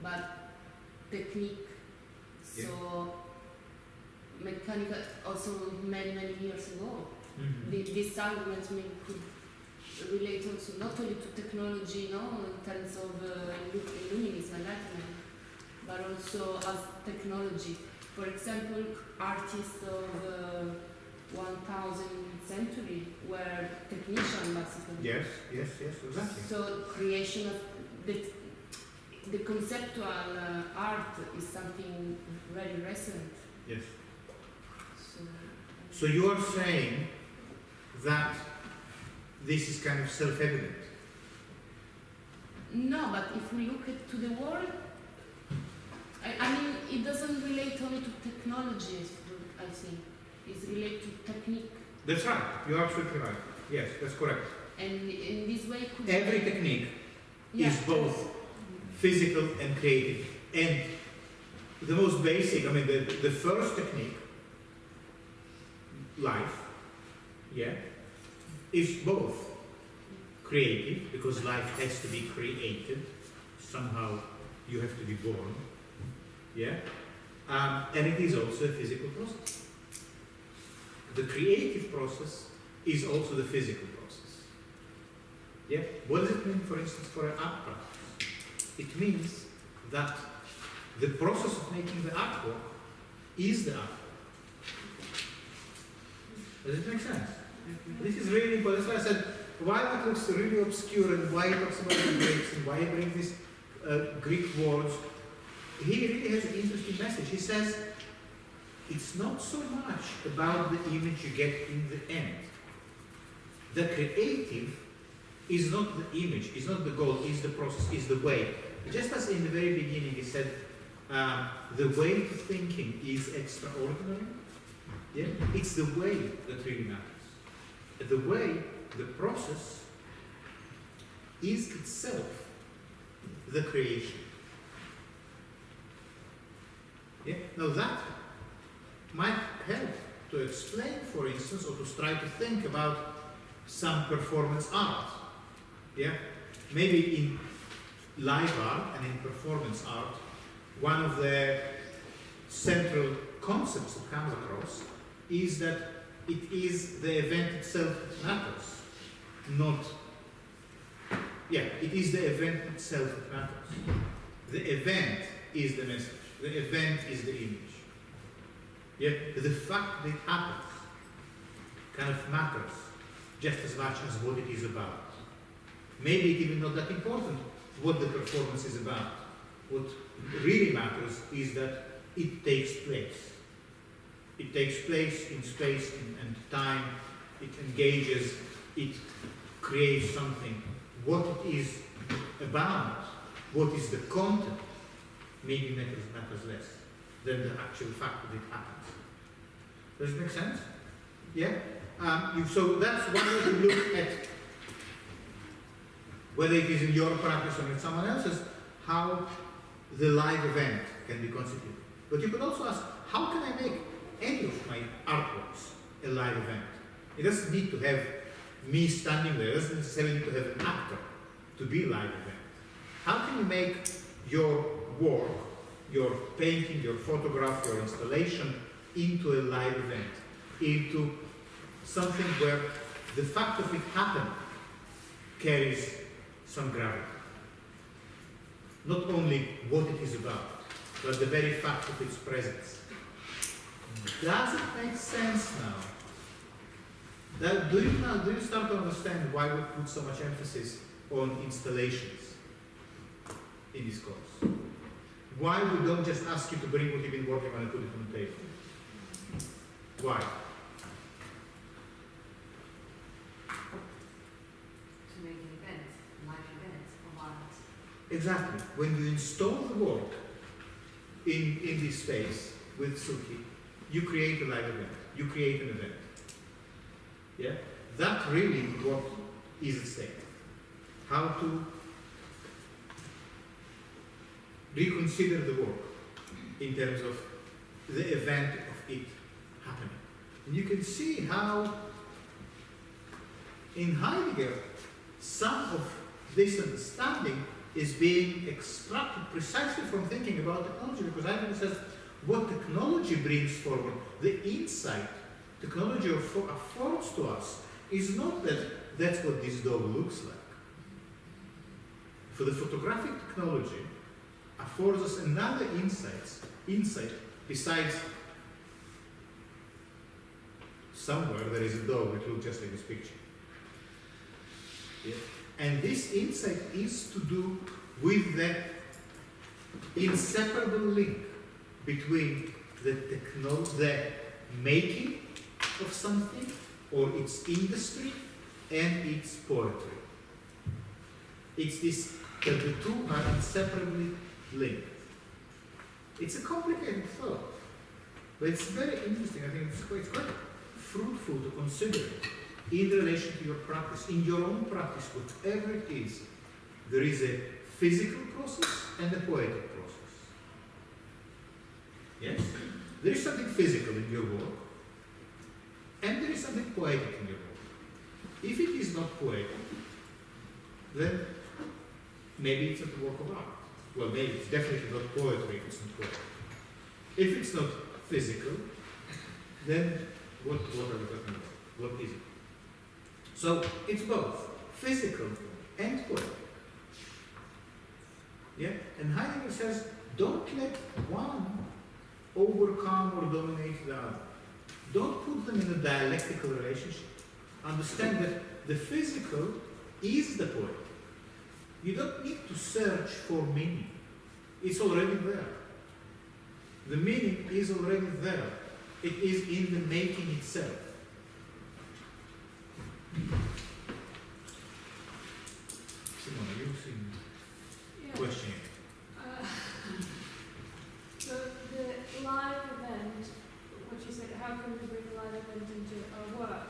but technique. So mechanical, also many years ago. This argument could relate also not only to technology, no, in terms of illuminism, enlightenment, but also as technology. For example, artists of 1000th century were technicians, basically. Yes, exactly. So creation of the conceptual art is something very recent. Yes. So you are saying that this is kind of self-evident? No, but if we look to the world, I mean, it doesn't relate only to technologies, I think. It's related to technique. That's right. You're absolutely right. Yes, that's correct. And in this way, could every technique is both physical and creative. And the most basic, I mean, the first technique, life, is both creative, because life has to be created. Somehow you have to be born. And it is also a physical process. The creative process is also the physical process. What does it mean, for instance, for an art practice? It means that the process of making the artwork is the artwork. Does it make sense? This is really important. That's why I said, why it looks really obscure and why it talks about the Greeks and why he brings these Greek words. He really has an interesting message. He says, it's not so much about the image you get in the end. The creative is not the image, is not the goal, is the process, is the way. Just as in the very beginning he said, the way to thinking is extraordinary. It's the way that really matters. The way, the process, is itself the creation. Now that might help to explain, for instance, or to try to think about some performance art. Maybe in live art and in performance art, one of the central concepts that comes across is that it is the event itself that matters, not. It is the event itself that matters. The event is the message. The event is the image. The fact that it happens kind of matters just as much as what it is about. Maybe it's even not that important what the performance is about. What really matters is that it takes place. It takes place in space and time. It engages. It creates something. What it is about, what is the content, maybe matters less than the actual fact that it happens. Does it make sense? So that's one way to look at, whether it is in your practice or in someone else's, how the live event can be constituted. But you could also ask, how can I make any of my artworks a live event? It doesn't need to have me standing there. It doesn't necessarily need to have an actor to be a live event. How can you make your work, your painting, your photograph, your installation into a live event, into something where the fact of it happening carries some gravity? Not only what it is about, but the very fact of its presence. Does it make sense now? Do you start to understand why we put so much emphasis on installations in this course? Why we don't just ask you to bring what you've been working on and put it on the table? Why? To make an event, live event, of art. Exactly. When you install the work in this space with Suki, you create a live event. You create an event. That really what is at stake. How to reconsider the work in terms of the event of it happening. And you can see how in Heidegger some of this understanding is being extracted precisely from thinking about technology, because Heidegger says what technology brings forward, the insight technology affords to us, is not that that's what this dog looks like. For the photographic technology affords us another insight besides somewhere there is a dog that looks just like this picture. Yeah. And this insight is to do with that inseparable link between the making of something or its industry and its poetry. It's this that the two are inseparably linked. It's a complicated thought, but it's very interesting. I think it's quite fruitful to consider it in relation to your practice. In your own practice, whatever it is, there is a physical process and a poetic process. Yes? There is something physical in your work, and there is something poetic in your work. If it is not poetic, then maybe it's not a work of art. Well, maybe it's definitely not poetry if it's not poetic. If it's not physical, then what are we talking about? What is it? So it's both physical and poetic. Yeah? And Heidegger says, don't let one overcome or dominate the other. Don't put them in a dialectical relationship. Understand that the physical is the poetic. You don't need to search for meaning. It's already there. The meaning is already there. It is in the making itself. Simona, you seem questioning. So the live event, what you said, how can we bring a live event into our work?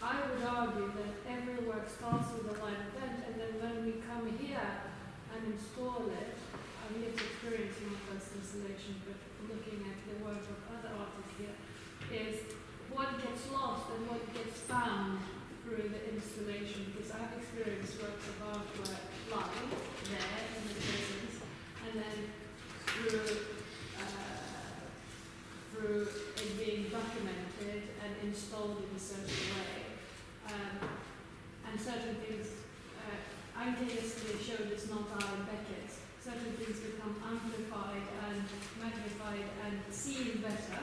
I would argue that every work starts with a live event, and then when we come here and install it, I'm yet experiencing my first installation, but looking at the work of other artists here, is what gets lost and what gets found through the installation, because I've experienced works of art where live, there, in the presence, and then through it being documented and installed in a certain way. And certain things, Anke yesterday showed us not our Beckett, certain things become amplified and magnified and seen better,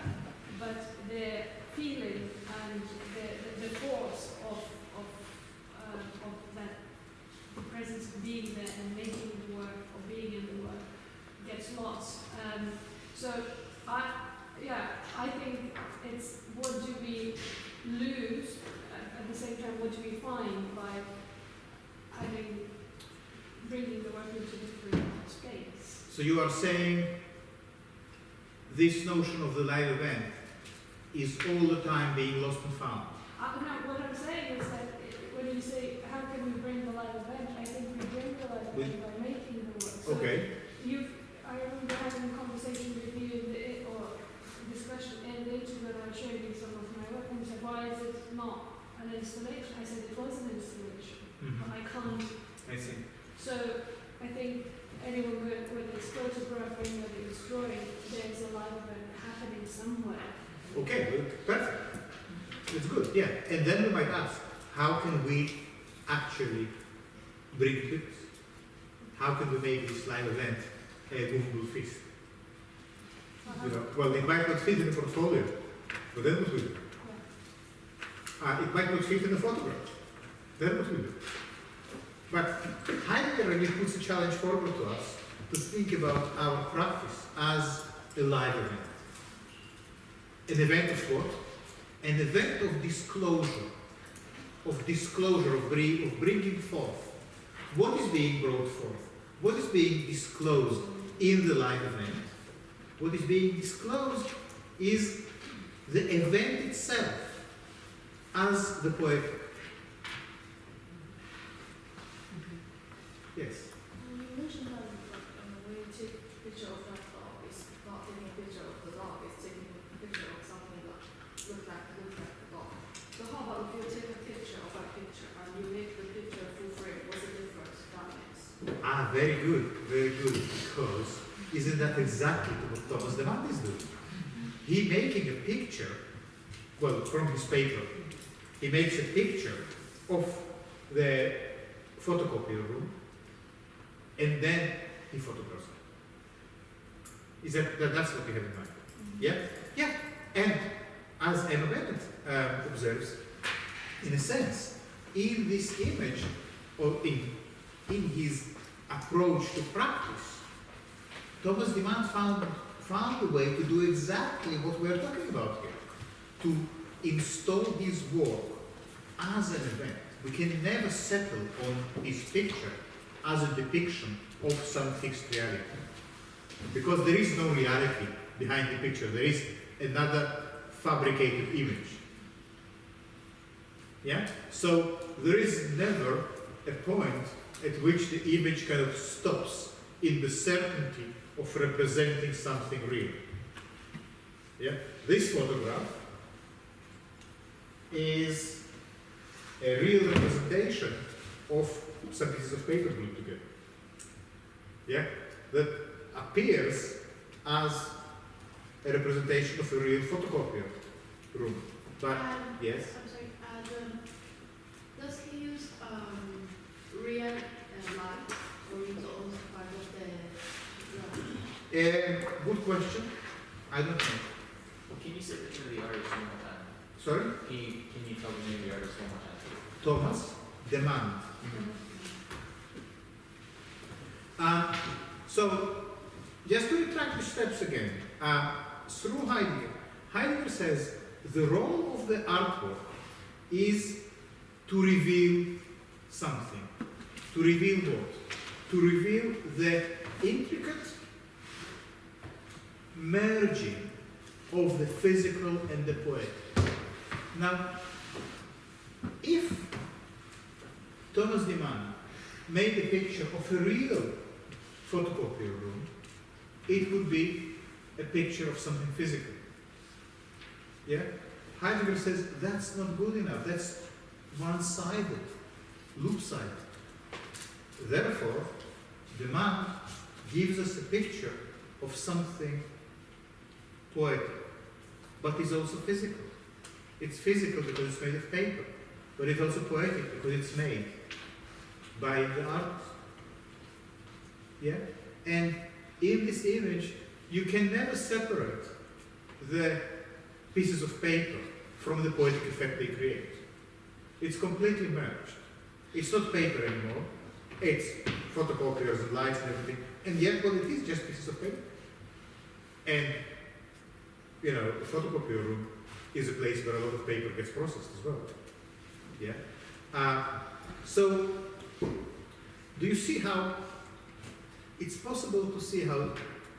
but the feeling and the force of that, the presence of being there and making the work or being in the work gets lost. So I think it's what do we lose at the same time, what do we find by bringing the work into different space? So you are saying this notion of the live event is all the time being lost and found? No, what I'm saying is that when you say how can we bring the live event, I think we bring the live event by making the work. So okay. I remember having a conversation with you or discussion in the interview when I was showing you some of my work, and you said, why is it not an installation? I said it was an installation, but I can't. I see. So I think anyone whether it's photographing, whether it's drawing, there's a live event happening somewhere. Okay, well, perfect. It's good, yeah. And then we might ask, how can we actually bring it with us? How can we make this live event a movable feast? You know, well, it might not fit in the portfolio, but then what we do? It might not fit in the photograph, then what we do? But Heidegger really puts a challenge forward to us to think about our practice as a live event. An event of what? An event of disclosure, of bringing forth. What is being brought forth? What is being disclosed in the live event? What is being disclosed is the event itself as the poetic. Yes? You mentioned that when you take a picture of that dog, it's not taking a picture of the dog, it's taking a picture of something that looks like the dog. So how about if you take a picture of that picture and you make the picture full frame, what's the difference that makes? very good, because isn't that exactly what Thomas Demand is doing? He making a picture, well, from his paper, he makes a picture of the photocopier room, and then he photographs it. Is that's what you have in mind? Yeah? Yeah. And as Emma Bennett observes, in a sense, in this image, or in his approach to practice, Thomas Demand found a way to do exactly what we are talking about here, to install his work as an event. We can never settle on his picture as a depiction of some fixed reality, because there is no reality behind the picture. There is another fabricated image. Yeah? So there is never a point at which the image kind of stops in the certainty of representing something real. Yeah? This photograph is a real representation of some pieces of paper glued together. Yeah? That appears as a representation of a real photocopier room. But, yes? I'm sorry, does he use real light, or is it also part of the Good question. I don't know. Can you say the name of the artist one more time? Sorry? Can you tell the name of the artist one more time? Thomas Demand. So, just to retract the steps again, through Heidegger says the role of the artwork is to reveal something. To reveal what? To reveal the intricate merging of the physical and the poetic. Now, if Thomas Demand made a picture of a real photocopier room, it would be a picture of something physical. Yeah? Heidegger says that's not good enough. That's one-sided, loop-sided. Therefore, Demand gives us a picture of something poetic, but it's also physical. It's physical because it's made of paper, but it's also poetic because it's made by the artist. Yeah? And in this image, you can never separate the pieces of paper from the poetic effect they create. It's completely merged. It's not paper anymore. It's photocopiers and lights and everything. And yet, well, it is just pieces of paper. And, you know, the photocopier room is a place where a lot of paper gets processed as well. Yeah? So, do you see how it's possible to see how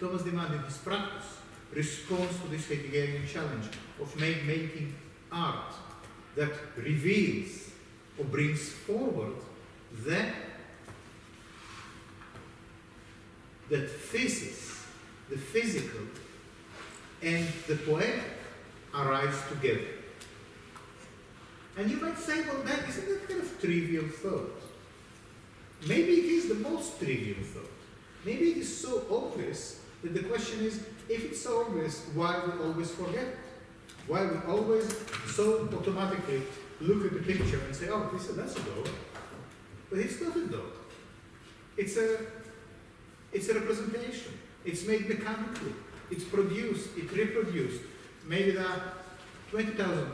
Thomas Demand in his practice responds to this Heideggerian challenge of making art that reveals or brings forward that thesis, the physical and the poetic arise together. And you might say, well, isn't that kind of trivial thought? Maybe it is the most trivial thought. Maybe it is so obvious that the question is, if it's so obvious, why we always forget it? Why we always so automatically look at the picture and say, oh, that's a dog. But it's not a dog. It's a representation. It's made mechanically. It's produced, it's reproduced. Maybe there are 20,000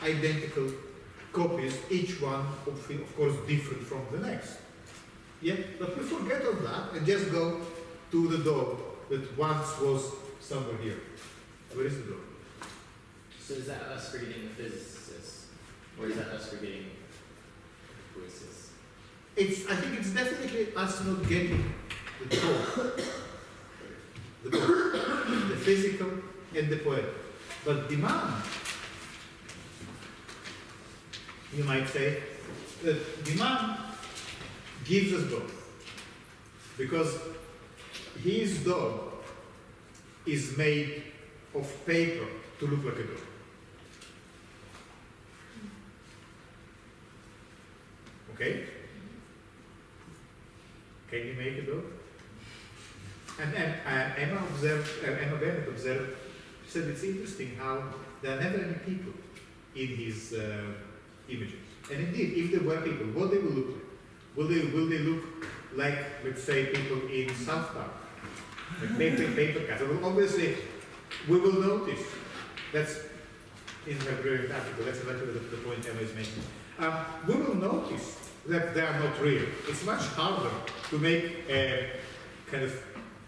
identical copies, each one, of course, different from the next. Yeah? But we forget of that and just go to the dog that once was somewhere here. Where is the dog? So is that us forgetting the physicists? Or is that us forgetting the voices? I think it's definitely us not getting the dog. The physical and the poetic. But Demand, you might say, that Demand gives us both. Because his dog is made of paper to look like a dog. Okay? Can you make a dog? And Emma Bennett observed, she said it's interesting how there are never any people in his images. And indeed, if there were people, what they will look like? Will they look like, let's say, people in South Park? Like paper cats. Well, obviously, we will notice. That's in her brilliant article. That's exactly the point Emma is making. We will notice that they are not real. It's much harder to make a kind of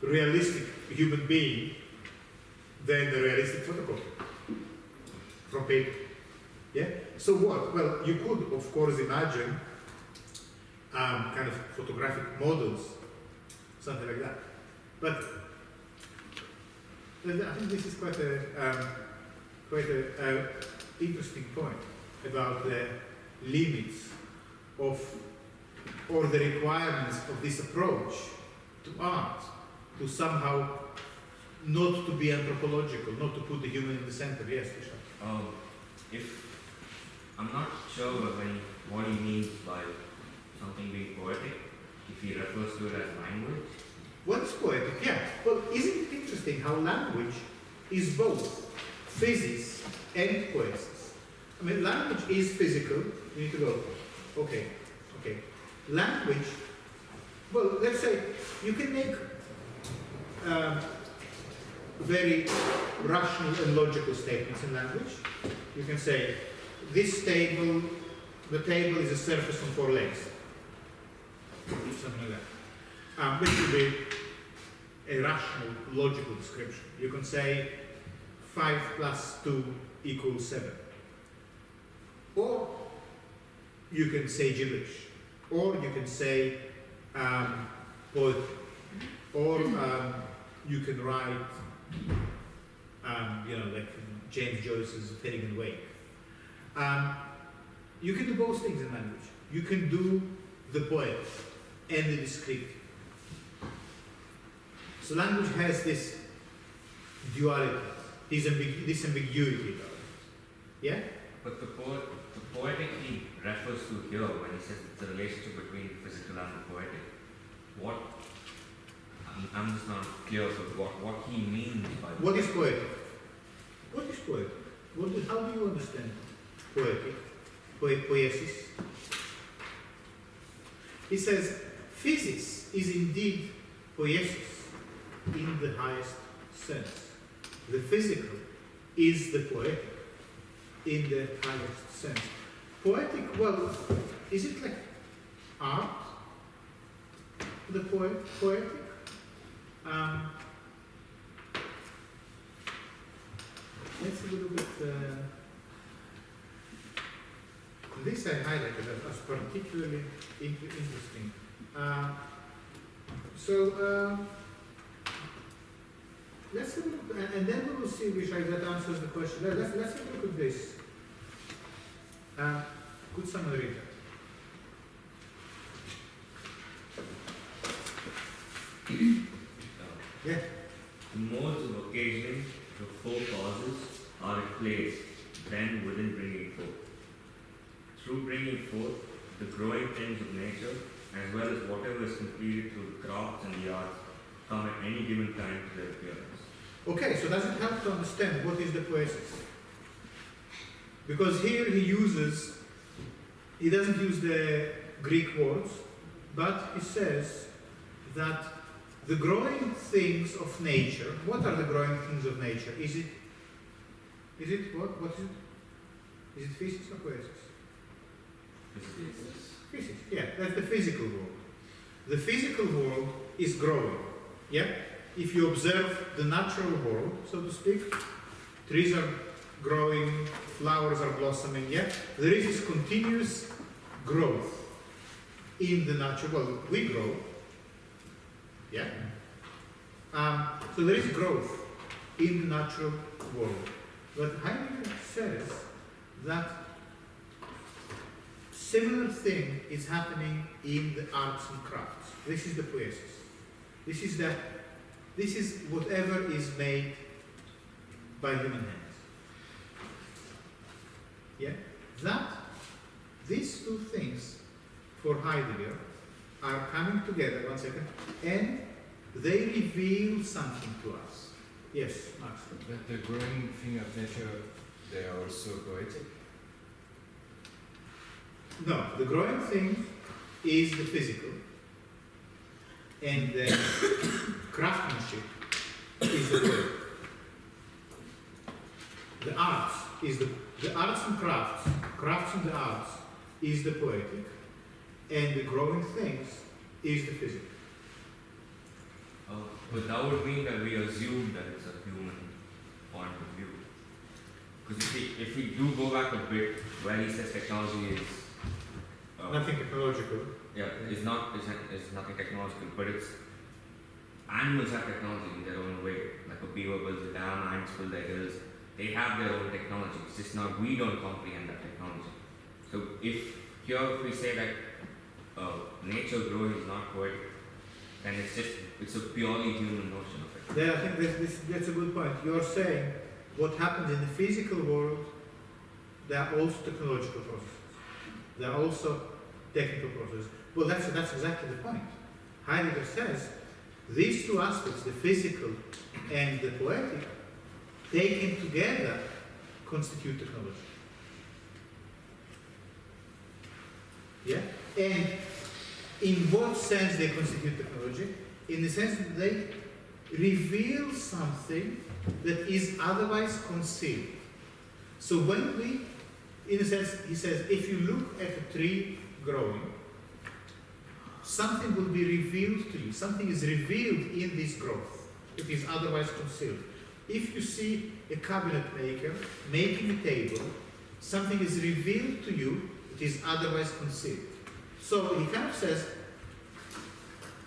realistic human being than the realistic photocopy from paper. Yeah? So what? Well, you could, of course, imagine kind of photographic models, something like that. But I think this is quite a interesting point about the limits of, or the requirements of this approach to art, to somehow not to be anthropological, not to put the human in the center. Yes, Vishal. If I'm not sure what he means by something being poetic, if he refers to it as language. What's poetic? Yeah. Well, isn't it interesting how language is both physis and poesis? I mean, language is physical. You need to go. Okay. Language. Well, let's say you can make very rational and logical statements in language. You can say, this table, the table is a surface on 4 legs. Something like that. This would be a rational, logical description. You can say 5 plus 2 equals 7. Or you can say gibberish. Or you can say poetry. Or you can write, like James Joyce's Fading and Wake. You can do both things in language. You can do the poet and the descriptive. So language has this duality, this ambiguity about it. Yeah? But the poetic he refers to here when he says it's a relationship between the physical and the poetic. What? I'm just not clear of what he means by what is poetic? What is poetic? How do you understand poetic? Poiesis? He says, physis is indeed poiesis in the highest sense. The physical is the poetic in the highest sense. Poetic, well, is it like art? The poetic? Let's have a look at this. I highlighted as particularly interesting. Let's have a look, and then we will see which that answers the question. Let's have a look at this. Could someone read that? Yeah. The modes of occasioning the 4 causes are at place, then within bringing forth. Through bringing forth the growing things of nature, as well as whatever is completed through the crafts and the arts, come at any given time to their appearance. Okay, so does it help to understand what is the poiesis? Because here he doesn't use the Greek words, but he says that the growing things of nature, what are the growing things of nature? Is it what? What is it? Is it physis or poiesis? Physis, yeah, that's the physical world. The physical world is growing, yeah? If you observe the natural world, so to speak, trees are growing, flowers are blossoming, yeah? There is this continuous growth in the natural world. We grow, yeah? So there is growth in the natural world. But Heidegger says that similar thing is happening in the arts and crafts. This is the poiesis. This is whatever is made by human hands. Yeah? These two things, for Heidegger, are coming together, one second, and they reveal something to us. Yes, Max. But the growing thing of nature, they are also poetic. No, the growing thing is the physical, and the craftsmanship is the poetic. The arts is the arts and crafts and the arts is the poetic, and the growing things is the physical. But that would mean that we assume that it's a human point of view. Because if we do go back a bit, where he says technology is Nothing technological. yeah, it's nothing technological, but it's animals have technology in their own way. Like a beaver builds a dam, ants build their hills. They have their own technology. It's just not we don't comprehend that technology. So if we say that nature growing is not poetic, then it's a purely human notion of it. Yeah, I think that's a good point. You're saying what happens in the physical world, there are also technological processes. There are also technical processes. Well, that's exactly the point. Heidegger says these two aspects, the physical and the poetic, taken together constitute technology. Yeah? And in what sense they constitute technology? In the sense that they reveal something that is otherwise concealed. So when we, in a sense, he says, if you look at a tree growing, something will be revealed to you. Something is revealed in this growth. It is otherwise concealed. If you see a cabinet maker making a table, something is revealed to you, it is otherwise concealed. So he kind of says,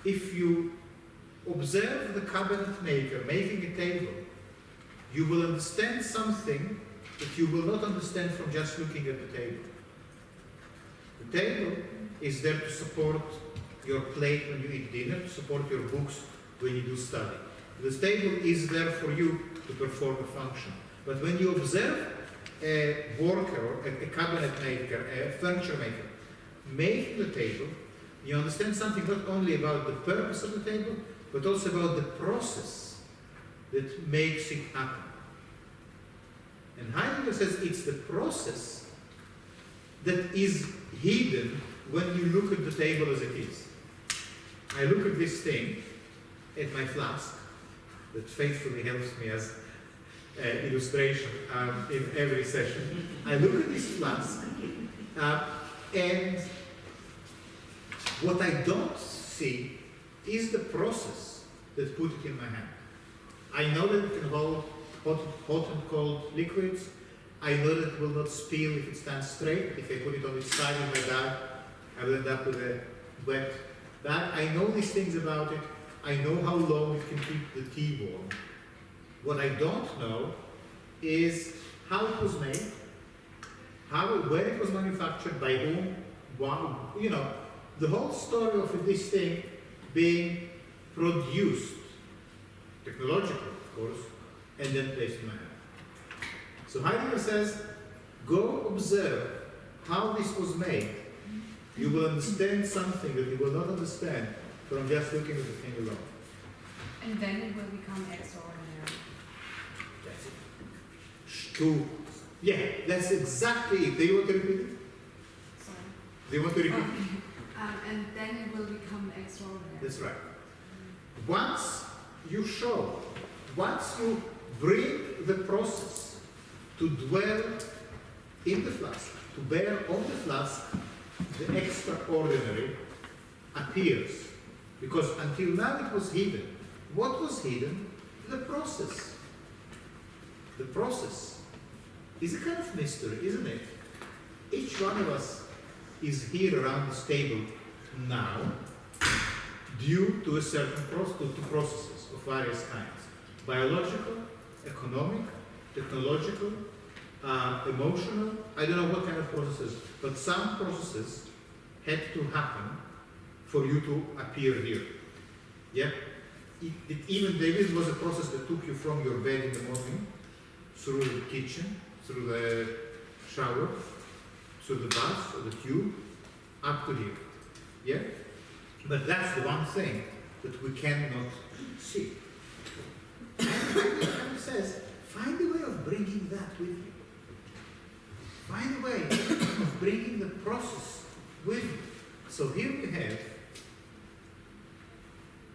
if you observe the cabinet maker making a table, you will understand something that you will not understand from just looking at the table. The table is there to support your plate when you eat dinner, to support your books when you do study. The table is there for you to perform a function. But when you observe a worker, or a cabinet maker, a furniture maker, making the table, you understand something not only about the purpose of the table, but also about the process that makes it happen. And Heidegger says it's the process that is hidden when you look at the table as it is. I look at this thing, at my flask, that faithfully helps me as illustration in every session. I look at this flask, and what I don't see is the process that put it in my hand. I know that it can hold hot and cold liquids. I know that it will not spill if it stands straight. If I put it on its side in my bag, I will end up with a wet bag. I know these things about it. I know how long it can keep the tea warm. What I don't know is how it was made, where it was manufactured, by whom, wow, you know, the whole story of this thing being produced, technologically, of course, and then placed in my hand. So Heidegger says, go observe how this was made. You will understand something that you will not understand from just looking at the thing alone. And then it will become extraordinary. That's it. Yeah, that's exactly it. Do you want to repeat it? Sorry. Do you want to repeat it? And then it will become extraordinary. That's right. Once you bring the process to dwell in the flask, to bear on the flask, the extraordinary appears. Because until now it was hidden. What was hidden? The process. The process is a kind of mystery, isn't it? Each one of us is here around this table now due to a certain processes of various kinds. Biological, economic, technological, emotional, I don't know what kind of processes, but some processes had to happen for you to appear here. Yeah? Even David was a process that took you from your bed in the morning, through the kitchen, through the shower, through the bath or the tube, up to here. Yeah? But that's the one thing that we cannot see. And Heidegger says, find a way of bringing that with you. Find a way of bringing the process with you. So here we have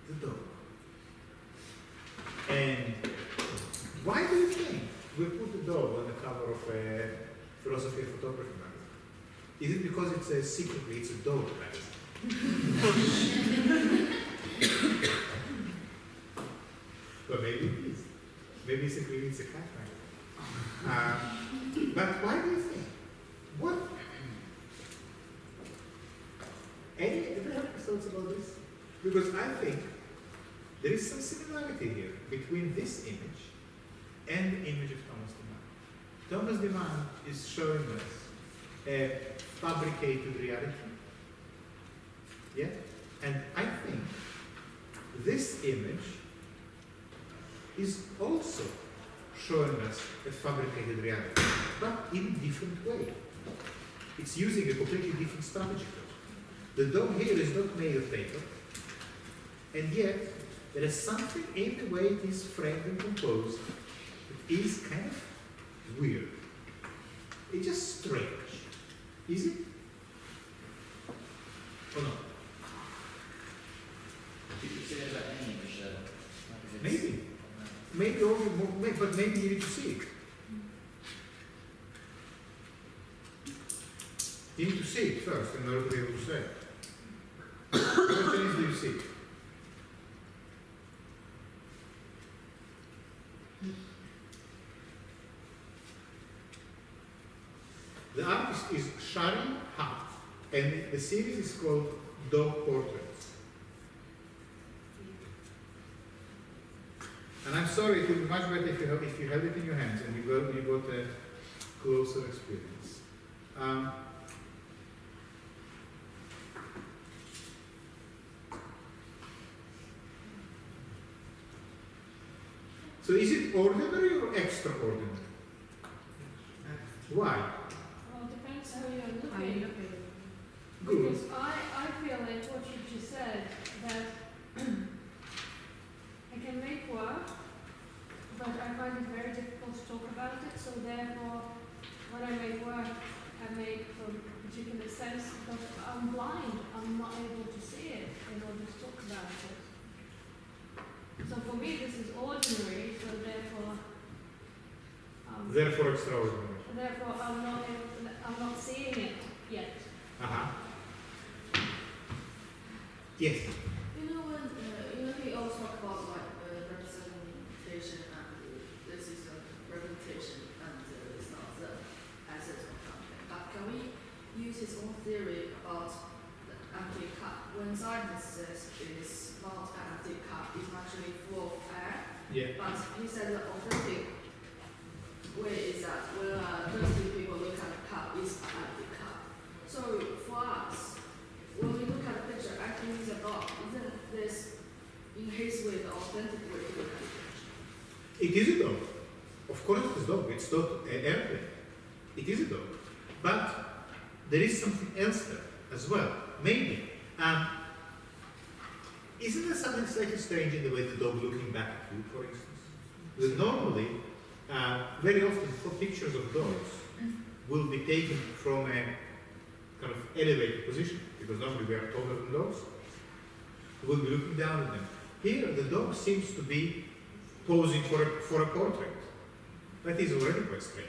the dog. And why do you think we put the dog on the cover of a philosophy and photography magazine? Is it because it's a secretly it's a dog magazine? But maybe it is. Maybe secretly it's a cat magazine. But why do you think? What? Any thoughts about this? Because I think there is some similarity here between this image and the image of Thomas de Man. Thomas de Man is showing us a fabricated reality. Yeah? And I think this image is also showing us a fabricated reality, but in a different way. It's using a completely different strategy. The dog here is not made of paper, and yet there is something in the way it is framed and composed that is kind of weird. It's just strange. Is it? Or not? You could say that about any image, though. Like if it's- Maybe. Maybe only more, but maybe you need to see it. You need to see it first in order to be able to say it. The question is, do you see it? The artist is Shari Hart, and the series is called Dog Portraits. And I'm sorry, it would be much better if you held it in your hands and you got a closer experience. So is it ordinary or extraordinary? Why? Well, it depends how you're looking. How you look at it. Good. Because I feel like what you just said, that I can make work, but I find it very difficult to talk about it, so therefore, when I make work, I make from a particular sense, but I'm blind, I'm not able to see it in order to talk about it. So for me, this is ordinary, so therefore, Therefore extraordinary. I'm not seeing it yet. Uh-huh. Yes. You know when we always talk about like representation and this is a representation and it's not the essence of something. But can we use his own theory about the empty cup? When scientists says it is not an empty cup, it's actually full of air. Yeah. But he said the authentic way is that when thirsty people look at the cup, it's an empty cup. So for us, when we look at the picture, actually it's a dog. Isn't this, in his way, the authentic way to look at the picture? It is a dog. Of course it is a dog. It's not an airplane. It is a dog. But there is something else there as well. Maybe. Isn't there something slightly strange in the way the dog looking back at you, for instance? Because normally, very often, pictures of dogs will be taken from a kind of elevated position, because normally we are taller than dogs. We'll be looking down at them. Here, the dog seems to be posing for a portrait. That is already quite strange.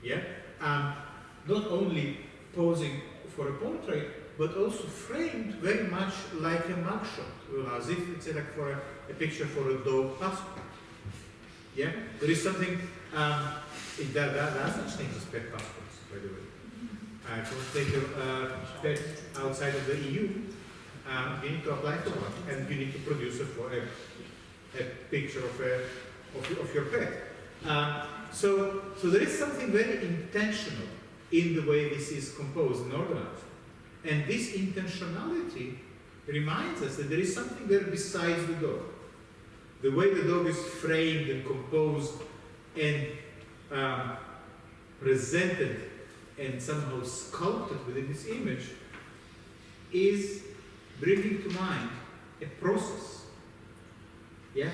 Yeah? Not only posing for a portrait, but also framed very much like a mugshot, as if it's like for a picture for a dog passport. Yeah? There is something, there are such things as pet passports, by the way. If you want to take your pet outside of the EU, you need to apply for one, and you need to produce a picture of your pet. So there is something very intentional in the way this is composed and organized. And this intentionality reminds us that there is something there besides the dog. The way the dog is framed and composed and presented and somehow sculpted within this image is bringing to mind a process. Yeah?